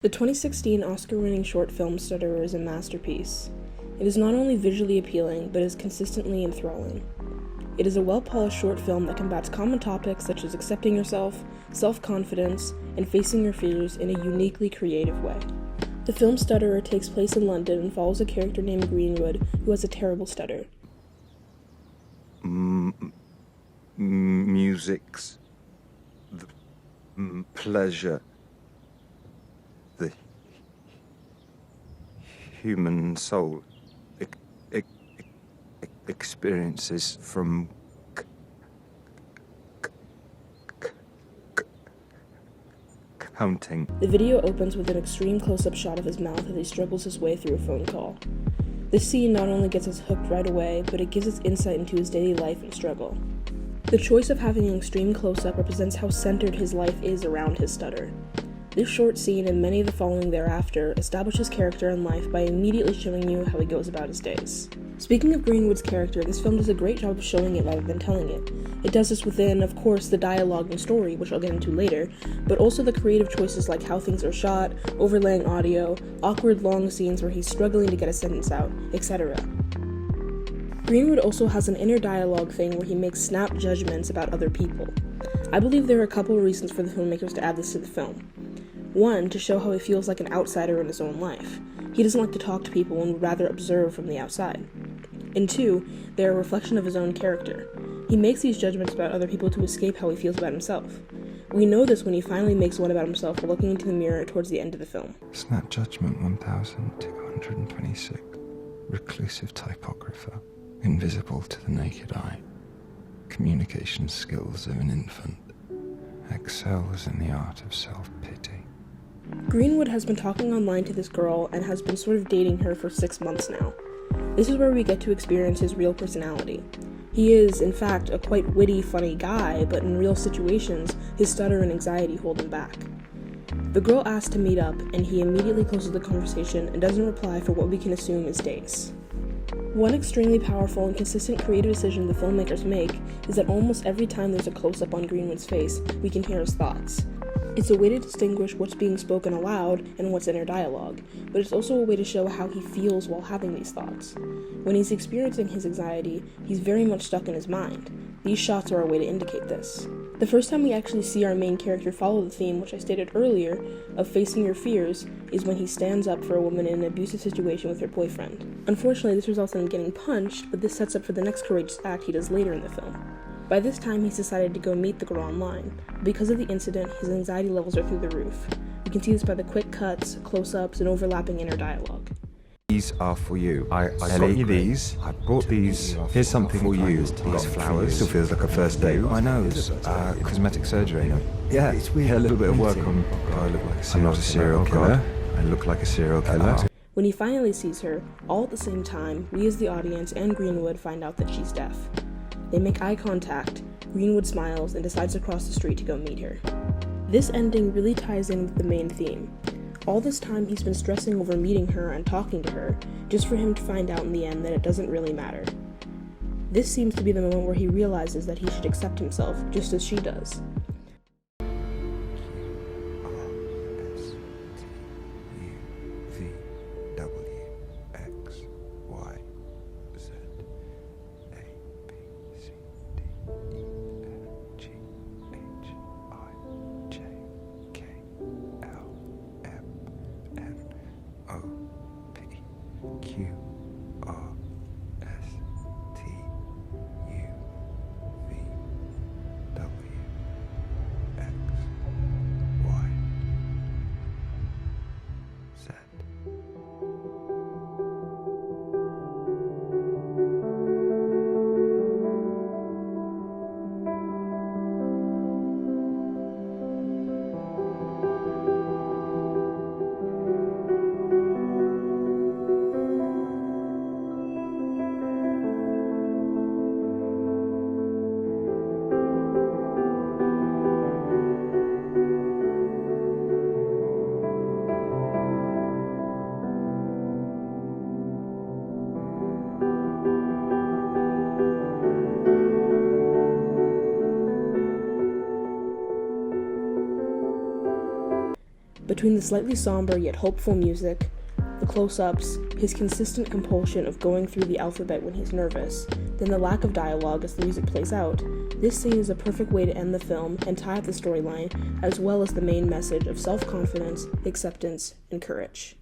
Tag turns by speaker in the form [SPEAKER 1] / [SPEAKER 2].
[SPEAKER 1] The 2016 Oscar-winning short film Stutterer is a masterpiece. It is not only visually appealing, but is consistently enthralling. It is a well-polished short film that combats common topics such as accepting yourself, self-confidence, and facing your fears in a uniquely creative way. The film Stutterer takes place in London and follows a character named Greenwood who has a terrible stutter.
[SPEAKER 2] Music's the pleasure, the human soul experiences from counting.
[SPEAKER 1] The video opens with an extreme close-up shot of his mouth as he struggles his way through a phone call. This scene not only gets us hooked right away, but it gives us insight into his daily life and struggle. The choice of having an extreme close-up represents how centered his life is around his stutter. This short scene and many of the following thereafter establish his character and life by immediately showing you how he goes about his days. Speaking of Greenwood's character, this film does a great job of showing it rather than telling it. It does this within, of course, the dialogue and story, which I'll get into later, but also the creative choices like how things are shot, overlaying audio, awkward long scenes where he's struggling to get a sentence out, etc. Greenwood also has an inner dialogue thing where he makes snap judgments about other people. I believe there are a couple of reasons for the filmmakers to add this to the film. One, to show how he feels like an outsider in his own life. He doesn't like to talk to people and would rather observe from the outside. And two, they're a reflection of his own character. He makes these judgments about other people to escape how he feels about himself. We know this when he finally makes one about himself while looking into the mirror towards the end of the film.
[SPEAKER 3] Snap Judgment 1226. Reclusive typographer. Invisible to the naked eye. Communication skills of an infant. Excels in the art of self-pity.
[SPEAKER 1] Greenwood has been talking online to this girl and has been sort of dating her for 6 months now. This is where we get to experience his real personality. He is, in fact, a quite witty, funny guy, but in real situations, his stutter and anxiety hold him back. The girl asks to meet up, and he immediately closes the conversation and doesn't reply for what we can assume is days. One extremely powerful and consistent creative decision the filmmakers make is that almost every time there's a close-up on Greenwood's face, we can hear his thoughts. It's a way to distinguish what's being spoken aloud and what's inner dialogue, but it's also a way to show how he feels while having these thoughts. When he's experiencing his anxiety, he's very much stuck in his mind. These shots are a way to indicate this. The first time we actually see our main character follow the theme, which I stated earlier, of facing your fears, is when he stands up for a woman in an abusive situation with her boyfriend. Unfortunately, this results in him getting punched, but this sets up for the next courageous act he does later in the film. By this time, he's decided to go meet the girl online. Because of the incident, his anxiety levels are through the roof. You can see this by the quick cuts, close-ups, and overlapping inner dialogue.
[SPEAKER 2] These are for you. I got you these. I brought these. Here's something for you. These flowers. Still feels like a first date. I know. It's cosmetic surgery. Yeah, it's weird. A little bit of work on. I look like a serial. I'm not a serial killer. I look like a serial killer.
[SPEAKER 1] When he finally sees her, all at the same time, we as the audience and Greenwood find out that she's deaf. They make eye contact, Greenwood smiles and decides to cross the street to go meet her. This ending really ties in with the main theme. All this time he's been stressing over meeting her and talking to her, just for him to find out in the end that it doesn't really matter. This seems to be the moment where he realizes that he should accept himself, just as she does. Between the slightly somber yet hopeful music, the close-ups, his consistent compulsion of going through the alphabet when he's nervous, then the lack of dialogue as the music plays out, this scene is a perfect way to end the film and tie up the storyline, as well as the main message of self-confidence, acceptance, and courage.